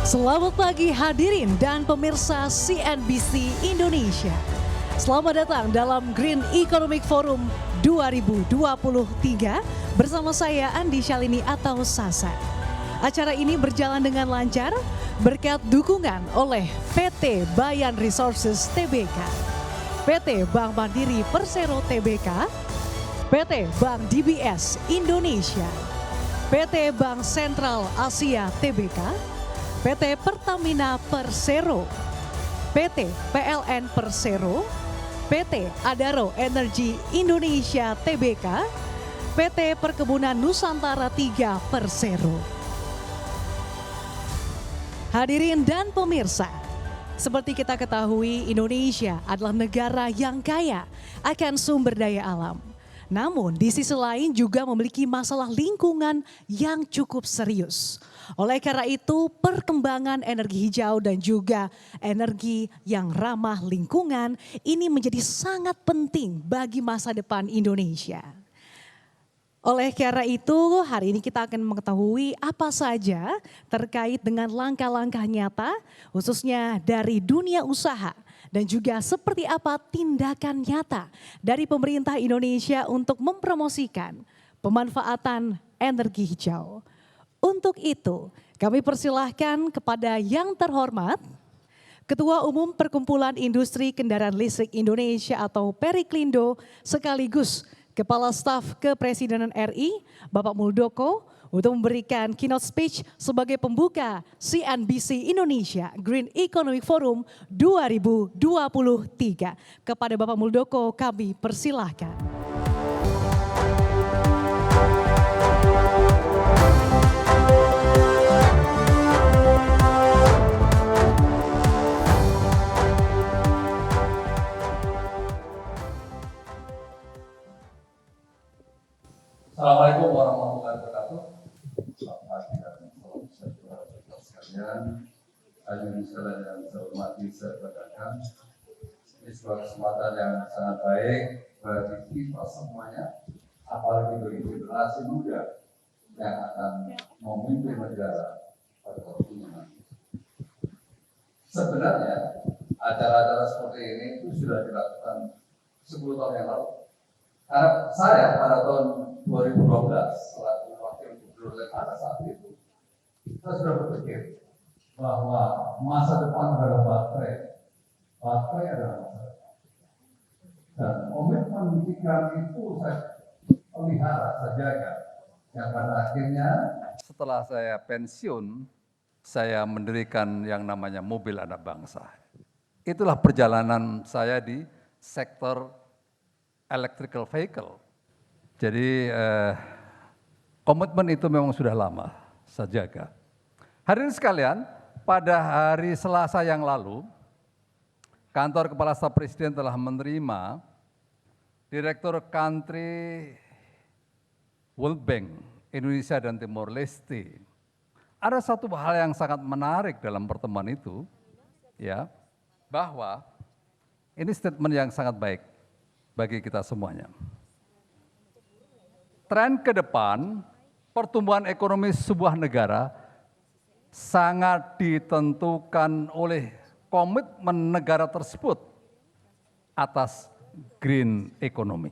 Selamat pagi hadirin dan pemirsa CNBC Indonesia. Selamat datang dalam Green Economic Forum 2023 bersama saya Andi Shalini atau Sasa. Acara ini berjalan dengan lancar berkat dukungan oleh PT Bayan Resources Tbk, PT Bank Mandiri Persero Tbk, PT Bank DBS Indonesia, PT Bank Sentral Asia Tbk, PT Pertamina Persero, PT PLN Persero, PT Adaro Energi Indonesia Tbk, PT Perkebunan Nusantara 3 Persero. Hadirin dan pemirsa, seperti kita ketahui Indonesia adalah negara yang kaya akan sumber daya alam. Namun di sisi lain juga memiliki masalah lingkungan yang cukup serius. Oleh karena itu perkembangan energi hijau dan juga energi yang ramah lingkungan ini menjadi sangat penting bagi masa depan Indonesia. Oleh karena itu hari ini kita akan mengetahui apa saja terkait dengan langkah-langkah nyata khususnya dari dunia usaha. Dan juga seperti apa tindakan nyata dari pemerintah Indonesia untuk mempromosikan pemanfaatan energi hijau. Untuk itu kami persilahkan kepada yang terhormat Ketua Umum Perkumpulan Industri Kendaraan Listrik Indonesia atau Periklindo sekaligus Kepala Staf Kepresidenan RI Bapak Muldoko untuk memberikan keynote speech sebagai pembuka CNBC Indonesia Green Economic Forum 2023. Kepada Bapak Muldoko kami persilahkan. Assalamualaikum warahmatullahi wabarakatuh. Selamat pagi dan salam sejahtera bagi sekalian. Hadirin sekalian yang saya hormati saya katakan, ini sebuah kesempatan yang sangat baik bagi kita semuanya, apalagi bagi generasi muda yang akan memimpin negara pada waktunya nanti. Sebenarnya acara-acara seperti ini itu sudah dilakukan 10 tahun yang lalu. Karena saya pada tahun 2012 selaku wakil gubernur pada saat itu, saya sudah berpikir bahwa masa depan adalah baterai. Baterai adalah masa depan. Dan komitmen pikiran itu saya pelihara, saya jaga. Yang pada akhirnya setelah saya pensiun, saya mendirikan yang namanya Mobil Anak Bangsa. Itulah perjalanan saya di sektor electrical vehicle. Jadi komitmen itu memang sudah lama saya jaga. Hadirin sekalian, pada hari Selasa yang lalu, kantor Kepala Staf Presiden telah menerima Direktur Country World Bank Indonesia dan Timor Leste. Ada satu hal yang sangat menarik dalam pertemuan itu, ya, bahwa ini statement yang sangat baik bagi kita semuanya. Tren ke depan, pertumbuhan ekonomi sebuah negara sangat ditentukan oleh komitmen negara tersebut atas green economy.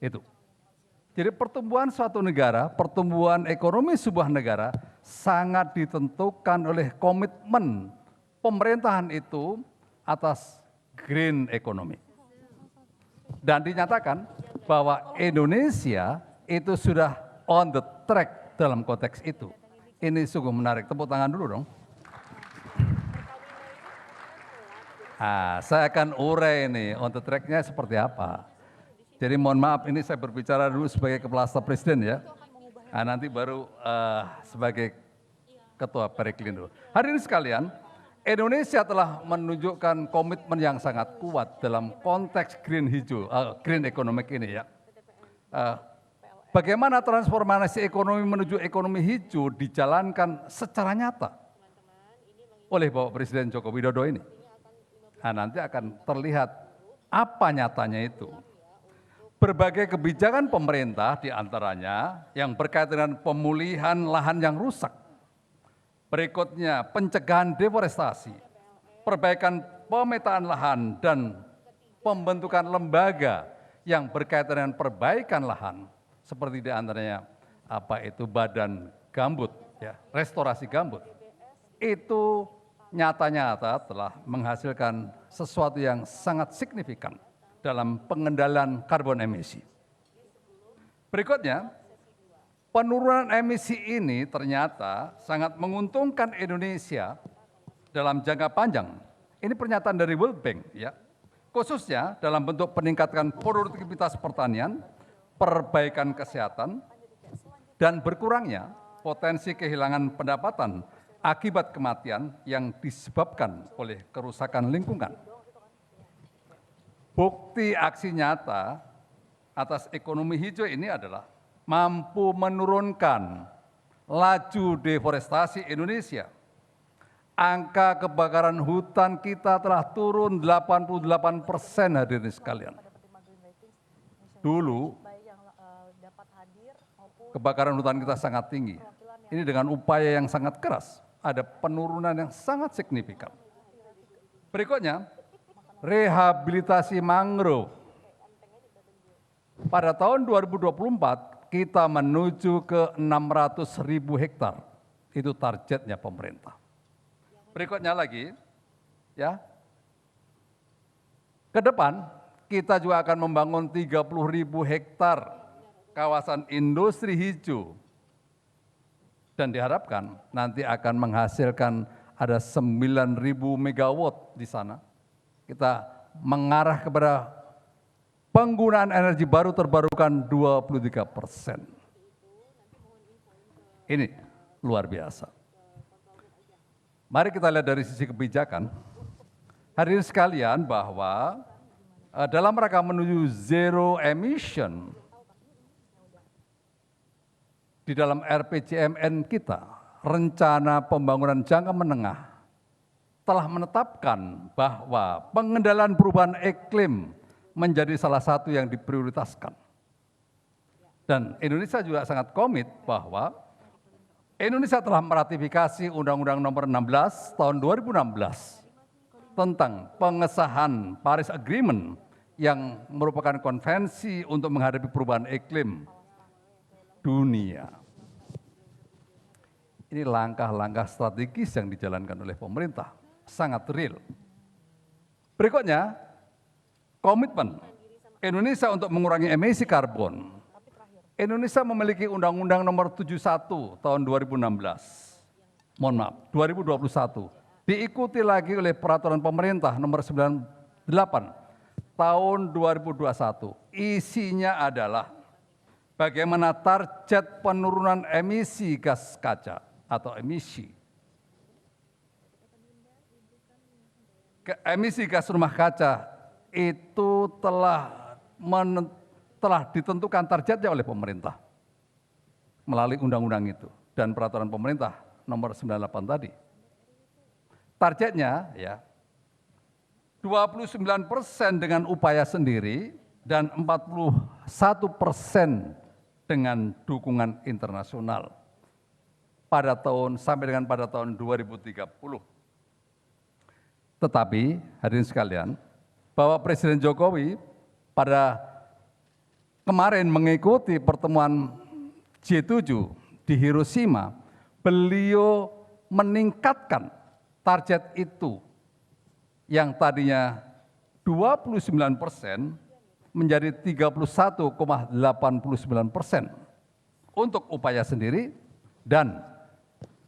Itu. Jadi pertumbuhan suatu negara, pertumbuhan ekonomi sebuah negara sangat ditentukan oleh komitmen pemerintahan itu atas green economy. Dan dinyatakan bahwa Indonesia itu sudah on the track dalam konteks itu. Ini sungguh menarik, tepuk tangan dulu dong. Saya akan urai ini on the track-nya seperti apa. Jadi mohon maaf ini saya berbicara dulu sebagai Kepala Staf Presiden ya. Nanti baru sebagai Ketua Periklindo. Hadirin sekalian, Indonesia telah menunjukkan komitmen yang sangat kuat dalam konteks green hijau, green economic ini ya. Bagaimana transformasi ekonomi menuju ekonomi hijau dijalankan secara nyata oleh Bapak Presiden Joko Widodo ini. Nanti akan terlihat apa nyatanya itu. Berbagai kebijakan pemerintah diantaranya yang berkaitan dengan pemulihan lahan yang rusak, Berikutnya, pencegahan deforestasi, perbaikan pemetaan lahan, dan pembentukan lembaga yang berkaitan dengan perbaikan lahan, seperti diantaranya Badan Gambut, ya, restorasi gambut. Itu nyata-nyata telah menghasilkan sesuatu yang sangat signifikan dalam pengendalian karbon emisi. Berikutnya, penurunan emisi ini ternyata sangat menguntungkan Indonesia dalam jangka panjang. Ini pernyataan dari World Bank, ya. Khususnya dalam bentuk peningkatan produktivitas pertanian, perbaikan kesehatan, dan berkurangnya potensi kehilangan pendapatan akibat kematian yang disebabkan oleh kerusakan lingkungan. Bukti aksi nyata atas ekonomi hijau ini adalah mampu menurunkan laju deforestasi Indonesia. Angka kebakaran hutan kita telah turun 88%, hadirin sekalian. Dulu kebakaran hutan kita sangat tinggi. Ini dengan upaya yang sangat keras, ada penurunan yang sangat signifikan. Berikutnya, rehabilitasi mangrove. Pada tahun 2024, kita menuju ke 600.000 hektar. Itu targetnya pemerintah. Berikutnya lagi, ya. Ke depan, kita juga akan membangun 30.000 hektar kawasan industri hijau, dan diharapkan nanti akan menghasilkan ada 9.000 megawatt di sana. Kita mengarah kepada penggunaan energi baru terbarukan 23%. Ini luar biasa. Mari kita lihat dari sisi kebijakan. Hadirin sekalian, bahwa dalam rangka menuju zero emission, di dalam RPJMN kita, rencana pembangunan jangka menengah telah menetapkan bahwa pengendalian perubahan iklim menjadi salah satu yang diprioritaskan. Dan Indonesia juga sangat komit bahwa Indonesia telah meratifikasi Undang-Undang Nomor 16 Tahun 2016 tentang pengesahan Paris Agreement yang merupakan konvensi untuk menghadapi perubahan iklim dunia. Ini langkah-langkah strategis yang dijalankan oleh pemerintah, sangat real. Berikutnya, komitmen Indonesia untuk mengurangi emisi karbon. Indonesia memiliki Undang-Undang Nomor 71 Tahun 2016. Mohon maaf, 2021. Diikuti lagi oleh Peraturan Pemerintah Nomor 98 Tahun 2021. Isinya adalah bagaimana target penurunan emisi gas kaca atau emisi. Emisi gas rumah kaca itu telah ditentukan targetnya oleh pemerintah melalui undang-undang itu dan peraturan pemerintah nomor 98 tadi. Targetnya ya 29% dengan upaya sendiri dan 41% dengan dukungan internasional sampai pada tahun 2030. Tetapi hadirin sekalian, bahwa Presiden Jokowi pada kemarin mengikuti pertemuan G7 di Hiroshima, beliau meningkatkan target itu yang tadinya 29% menjadi 31,89% untuk upaya sendiri dan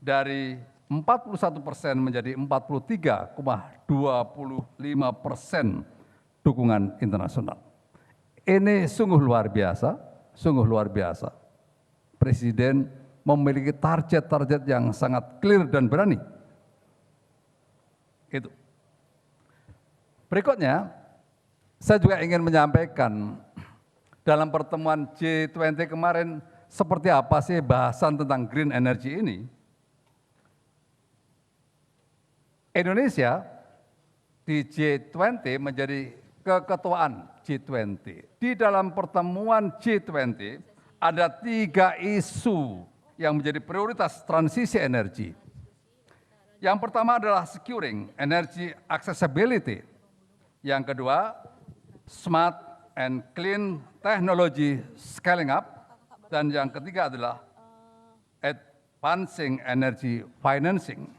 dari 41% menjadi 43,25% dukungan internasional. Ini sungguh luar biasa, sungguh luar biasa. Presiden memiliki target-target yang sangat clear dan berani. Itu. Berikutnya, saya juga ingin menyampaikan dalam pertemuan G20 kemarin seperti apa sih bahasan tentang green energy ini. Indonesia di G20 menjadi keketuaan G20. Di dalam pertemuan G20 ada 3 isu yang menjadi prioritas transisi energi. Yang pertama adalah securing energy accessibility. Yang kedua, smart and clean technology scaling up. Dan yang ketiga adalah advancing energy financing.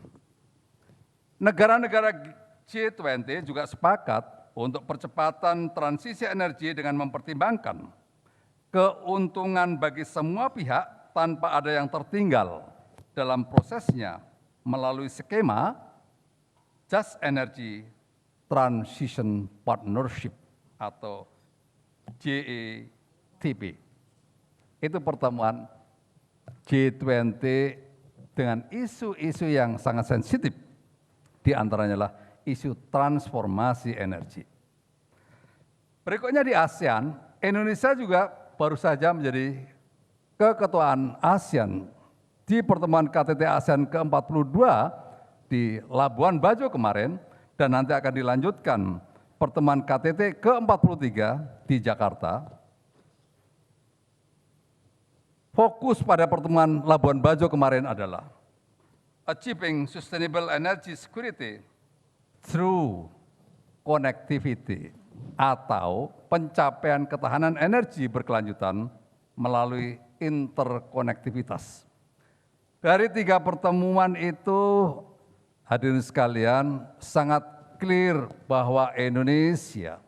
Negara-negara G20 juga sepakat untuk percepatan transisi energi dengan mempertimbangkan keuntungan bagi semua pihak tanpa ada yang tertinggal dalam prosesnya melalui skema Just Energy Transition Partnership atau JETP. Itu pertemuan G20 dengan isu-isu yang sangat sensitif, di antaranya adalah isu transformasi energi. Berikutnya di ASEAN, Indonesia juga baru saja menjadi keketuaan ASEAN di pertemuan KTT ASEAN ke-42 di Labuan Bajo kemarin, dan nanti akan dilanjutkan pertemuan KTT ke-43 di Jakarta. Fokus pada pertemuan Labuan Bajo kemarin adalah achieving sustainable energy security through connectivity atau pencapaian ketahanan energi berkelanjutan melalui interkonektivitas. Dari 3 pertemuan itu, hadirin sekalian, sangat clear bahwa Indonesia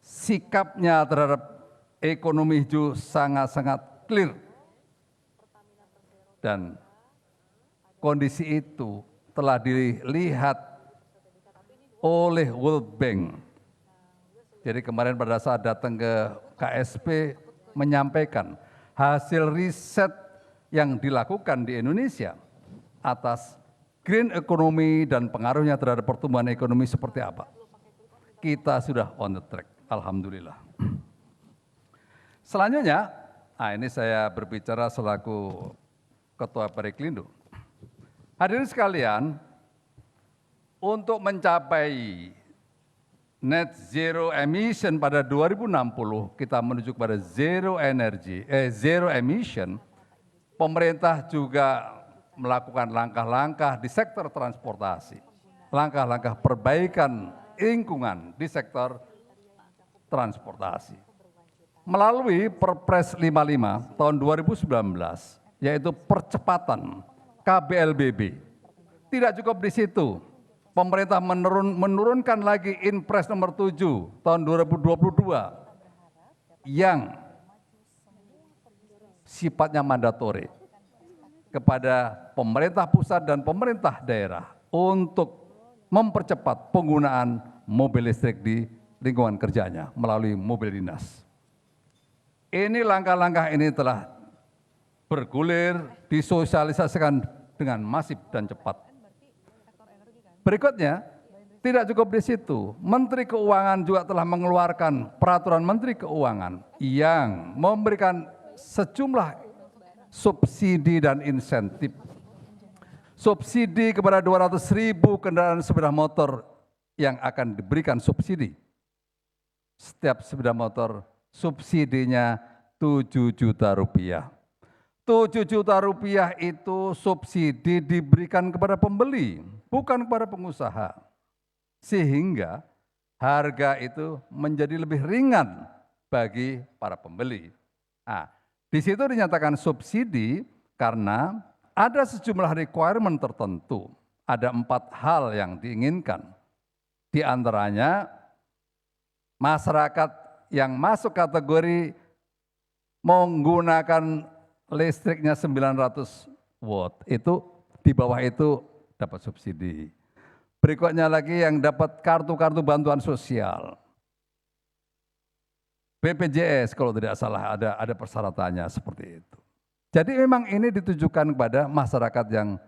sikapnya terhadap ekonomi hijau sangat-sangat clear. Dan kondisi itu telah dilihat oleh World Bank. Jadi kemarin pada saat datang ke KSP menyampaikan hasil riset yang dilakukan di Indonesia atas green economy dan pengaruhnya terhadap pertumbuhan ekonomi seperti apa. Kita sudah on the track, alhamdulillah. Selanjutnya, ini saya berbicara selaku Ketua Periklindo. Hadirin sekalian, untuk mencapai net zero emission pada 2060, kita menuju kepada zero emission, pemerintah juga melakukan langkah-langkah di sektor transportasi, langkah-langkah perbaikan lingkungan di sektor transportasi. Melalui Perpres 55 tahun 2019, yaitu percepatan KBLBB. Tidak cukup di situ, pemerintah menurunkan lagi Inpres nomor 7 tahun 2022 yang sifatnya mandatori kepada pemerintah pusat dan pemerintah daerah untuk mempercepat penggunaan mobil listrik di lingkungan kerjanya melalui mobil dinas. Ini langkah-langkah ini telah bergulir, disosialisasikan dengan masif dan cepat. Berikutnya, tidak cukup di situ, Menteri Keuangan juga telah mengeluarkan peraturan Menteri Keuangan yang memberikan sejumlah subsidi dan insentif. Subsidi kepada 200.000 kendaraan sepeda motor yang akan diberikan subsidi. Setiap sepeda motor subsidinya 7 juta rupiah. 7 juta rupiah itu subsidi diberikan kepada pembeli, bukan kepada pengusaha. Sehingga harga itu menjadi lebih ringan bagi para pembeli. Nah, di situ dinyatakan subsidi karena ada sejumlah requirement tertentu. Ada 4 hal yang diinginkan. Di antaranya masyarakat yang masuk kategori menggunakan listriknya 900 watt, itu di bawah itu dapat subsidi. Berikutnya lagi yang dapat kartu-kartu bantuan sosial. BPJS kalau tidak salah ada persyaratannya seperti itu. Jadi memang ini ditujukan kepada masyarakat yang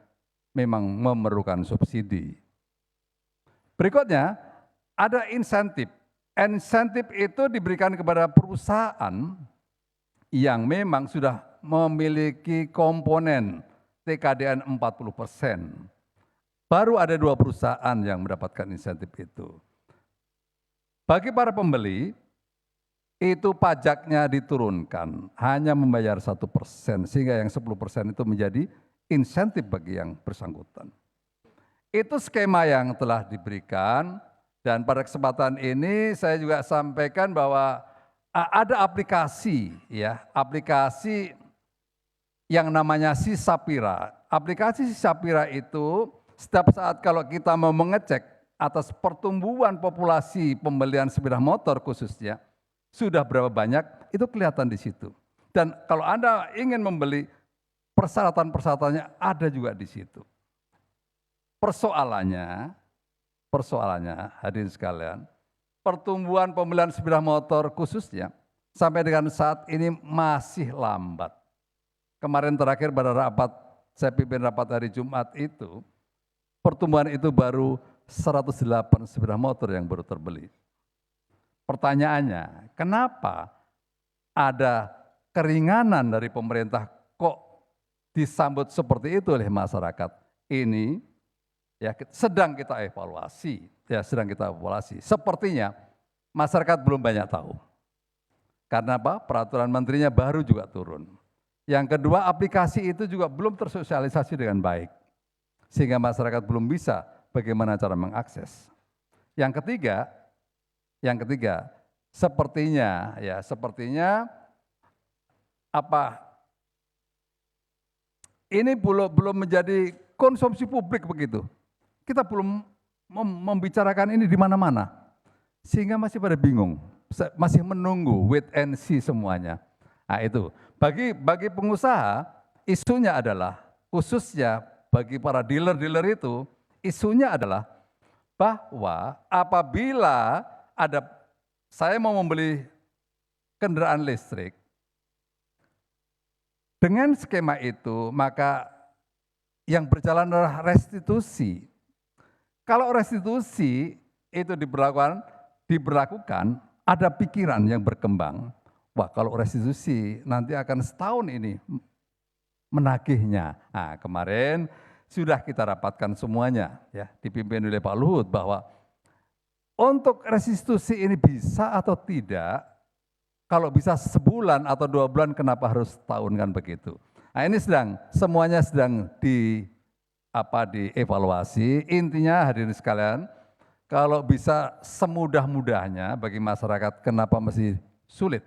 memang memerlukan subsidi. Berikutnya ada insentif. Insentif itu diberikan kepada perusahaan yang memang sudah memiliki komponen TKDN 40%. Baru ada 2 perusahaan yang mendapatkan insentif itu. Bagi para pembeli, itu pajaknya diturunkan, hanya membayar 1%, sehingga yang 10% itu menjadi insentif bagi yang bersangkutan. Itu skema yang telah diberikan, dan pada kesempatan ini saya juga sampaikan bahwa ada aplikasi ya, aplikasi yang namanya Sisapira. Aplikasi Sisapira itu setiap saat kalau kita mau mengecek atas pertumbuhan populasi pembelian sepeda motor khususnya, sudah berapa banyak, itu kelihatan di situ. Dan kalau Anda ingin membeli, persyaratan-persyaratannya ada juga di situ. Persoalannya hadirin sekalian, pertumbuhan pembelian sepeda motor khususnya sampai dengan saat ini masih lambat. Kemarin terakhir pada rapat, saya pimpin rapat hari Jumat itu, pertumbuhan itu baru 108 sepeda motor yang baru terbeli. Pertanyaannya, kenapa ada keringanan dari pemerintah kok disambut seperti itu oleh masyarakat? Ini ya sedang kita evaluasi, Sepertinya masyarakat belum banyak tahu. Karena apa? Peraturan menterinya baru juga turun. Yang kedua, aplikasi itu juga belum tersosialisasi dengan baik. Sehingga masyarakat belum bisa bagaimana cara mengakses. Yang ketiga, sepertinya ini belum menjadi konsumsi publik begitu. Kita belum membicarakan ini di mana-mana. Sehingga masih pada bingung, masih menunggu wait and see semuanya. Nah itu, bagi pengusaha isunya adalah, khususnya bagi para dealer-dealer itu, isunya adalah bahwa apabila saya mau membeli kendaraan listrik, dengan skema itu maka yang berjalan adalah restitusi. Kalau restitusi itu diberlakukan, ada pikiran yang berkembang, wah kalau restitusi nanti akan setahun ini menagihnya. Nah, kemarin sudah kita rapatkan semuanya, ya, dipimpin oleh Pak Luhut, bahwa untuk restitusi ini bisa atau tidak, kalau bisa sebulan atau 2 bulan, kenapa harus setahun kan begitu. Nah ini semuanya sedang dievaluasi. Intinya hadirin sekalian, kalau bisa semudah-mudahnya bagi masyarakat, kenapa masih sulit?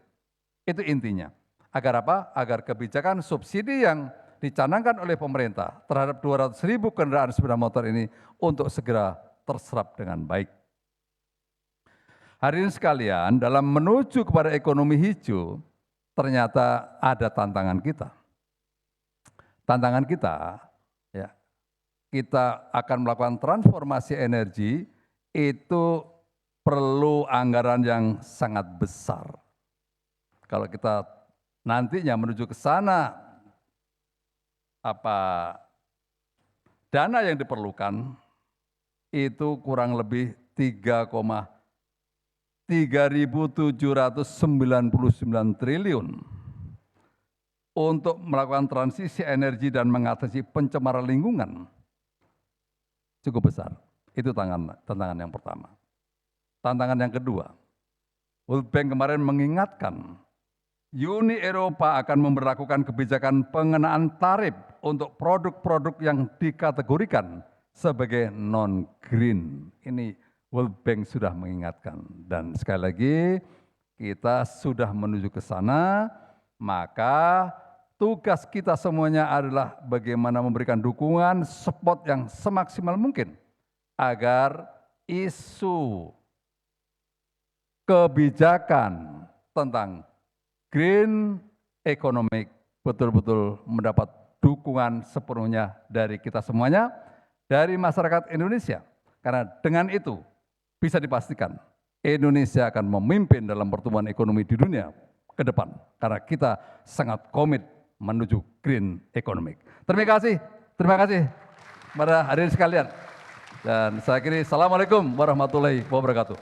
Itu intinya. Agar apa? Agar kebijakan subsidi yang dicanangkan oleh pemerintah terhadap 200.000 kendaraan sepeda motor ini untuk segera terserap dengan baik. Hadirin sekalian, dalam menuju kepada ekonomi hijau, ternyata ada tantangan kita. Tantangan kita, ya, kita akan melakukan transformasi energi, itu perlu anggaran yang sangat besar. Kalau kita nantinya menuju ke sana, dana yang diperlukan itu kurang lebih 3.799 triliun untuk melakukan transisi energi dan mengatasi pencemaran lingkungan. Cukup besar. Itu tantangan yang pertama. Tantangan yang kedua, World Bank kemarin mengingatkan Uni Eropa akan memberlakukan kebijakan pengenaan tarif untuk produk-produk yang dikategorikan sebagai non-green. Ini World Bank sudah mengingatkan, dan sekali lagi kita sudah menuju ke sana, maka tugas kita semuanya adalah bagaimana memberikan dukungan, support yang semaksimal mungkin agar isu kebijakan tentang green economic betul-betul mendapat dukungan sepenuhnya dari kita semuanya, dari masyarakat Indonesia. Karena dengan itu bisa dipastikan Indonesia akan memimpin dalam pertumbuhan ekonomi di dunia ke depan. Karena kita sangat komit menuju green economic. Terima kasih pada hadirin sekalian. Dan saya kira assalamualaikum warahmatullahi wabarakatuh.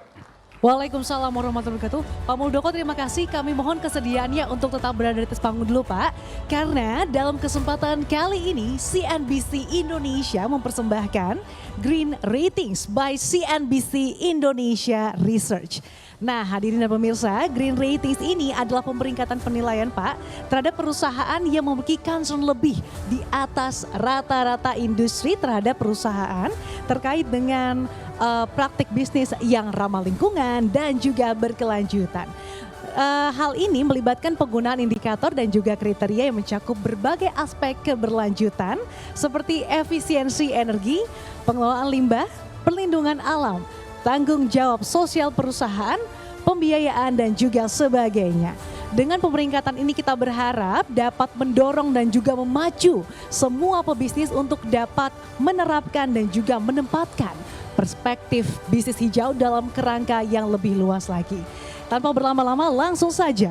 Waalaikumsalam warahmatullahi wabarakatuh. Pak Muldoko, terima kasih. Kami mohon kesediaannya untuk tetap berada di atas panggung dulu, Pak. Karena dalam kesempatan kali ini CNBC Indonesia mempersembahkan Green Ratings by CNBC Indonesia Research. Nah, hadirin dan pemirsa, Green Ratings ini adalah pemeringkatan penilaian Pak terhadap perusahaan yang memiliki concern lebih di atas rata-rata industri terhadap perusahaan terkait dengan praktik bisnis yang ramah lingkungan dan juga berkelanjutan. Hal ini melibatkan penggunaan indikator dan juga kriteria yang mencakup berbagai aspek keberlanjutan seperti efisiensi energi, pengelolaan limbah, perlindungan alam, tanggung jawab sosial perusahaan, pembiayaan dan juga sebagainya. Dengan pemeringkatan ini kita berharap dapat mendorong dan juga memacu semua pebisnis untuk dapat menerapkan dan juga menempatkan perspektif bisnis hijau dalam kerangka yang lebih luas lagi. Tanpa berlama-lama langsung saja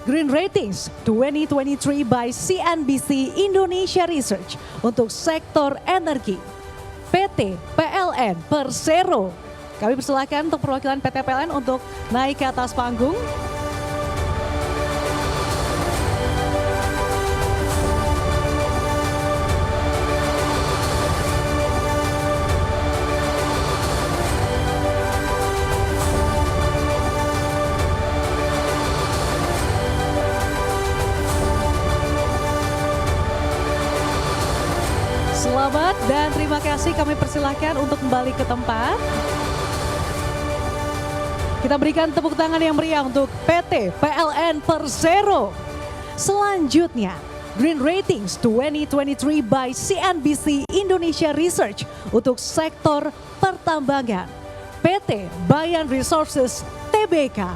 Green Ratings 2023 by CNBC Indonesia Research untuk sektor energi. PT PLN Persero. Kami persilakan untuk perwakilan PT PLN untuk naik ke atas panggung. Selamat dan terima kasih, kami persilahkan untuk kembali ke tempat. Kita berikan tepuk tangan yang meriah untuk PT PLN Persero. Selanjutnya, Green Ratings 2023 by CNBC Indonesia Research untuk sektor pertambangan. PT Bayan Resources Tbk.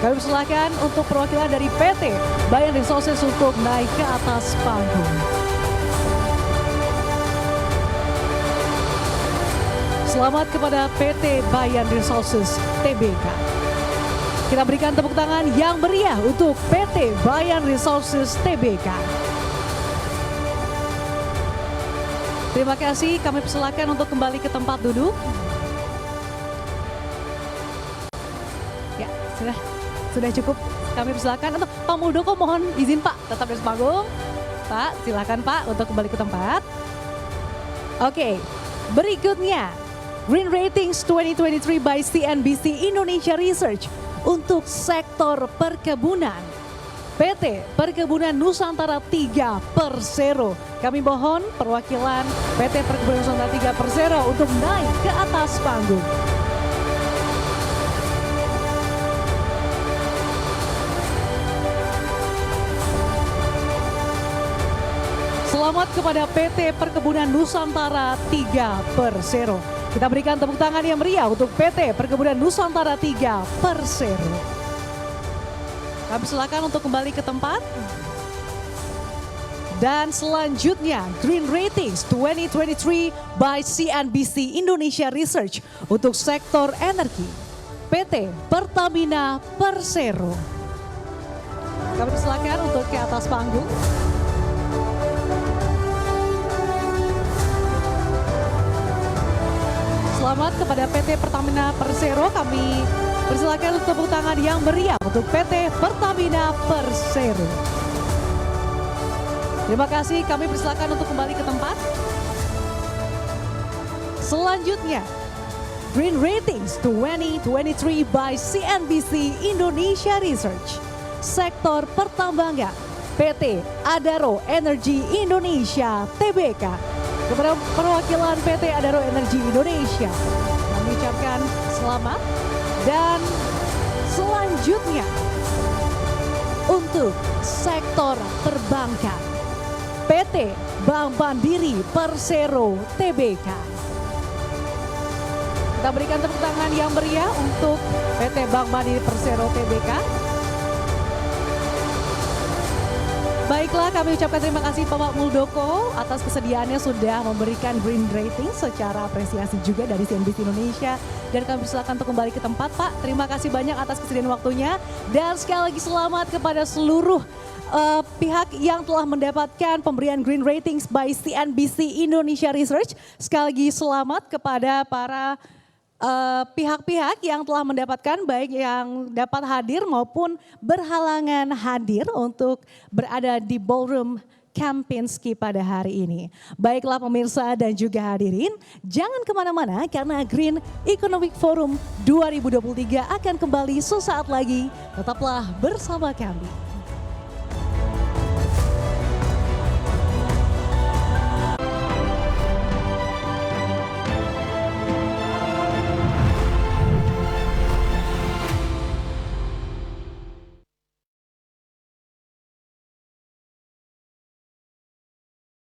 Kami persilahkan untuk perwakilan dari PT Bayan Resources untuk naik ke atas panggung. Selamat kepada PT Bayan Resources Tbk. Kita berikan tepuk tangan yang meriah untuk PT Bayan Resources Tbk. Terima kasih, kami persilakan untuk kembali ke tempat duduk. Ya, sudah cukup. Kami persilakan untuk Pak Muldoko, mohon izin Pak tetap di panggung. Pak, silakan Pak untuk kembali ke tempat. Oke, berikutnya Green Ratings 2023 by CNBC Indonesia Research untuk sektor perkebunan. PT Perkebunan Nusantara 3 Persero. Kami mohon perwakilan PT Perkebunan Nusantara 3 Persero untuk naik ke atas panggung. Selamat kepada PT Perkebunan Nusantara 3 Persero. Kita berikan tepuk tangan yang meriah untuk PT Perkebunan Nusantara 3 Persero. Kami silakan untuk kembali ke tempat. Dan selanjutnya Green Ratings 2023 by CNBC Indonesia Research untuk sektor energi. PT Pertamina Persero. Kami silakan untuk ke atas panggung. Selamat kepada PT Pertamina Persero. Kami persilakan untuk tepuk tangan yang meriah untuk PT Pertamina Persero. Terima kasih, kami persilakan untuk kembali ke tempat. Selanjutnya, Green Ratings 2023 by CNBC Indonesia Research. Sektor pertambangan, PT Adaro Energi Indonesia Tbk. Kepada perwakilan PT Adaro Energi Indonesia, kami ucapkan selamat. Dan selanjutnya untuk sektor perbankan, PT Bank Mandiri Persero Tbk. Kita berikan tepuk tangan yang meriah untuk PT Bank Mandiri Persero Tbk. Baiklah, kami ucapkan terima kasih Bapak Muldoko atas kesediaannya sudah memberikan Green Rating secara apresiasi juga dari CNBC Indonesia. Dan kami silakan untuk kembali ke tempat Pak. Terima kasih banyak atas kesediaan waktunya. Dan sekali lagi selamat kepada seluruh pihak yang telah mendapatkan pemberian Green Ratings by CNBC Indonesia Research. Sekali lagi selamat kepada para pihak-pihak yang telah mendapatkan, baik yang dapat hadir maupun berhalangan hadir untuk berada di ballroom Kempinski pada hari ini. Baiklah pemirsa dan juga hadirin, jangan kemana-mana karena Green Economic Forum 2023 akan kembali sesaat lagi. Tetaplah bersama kami.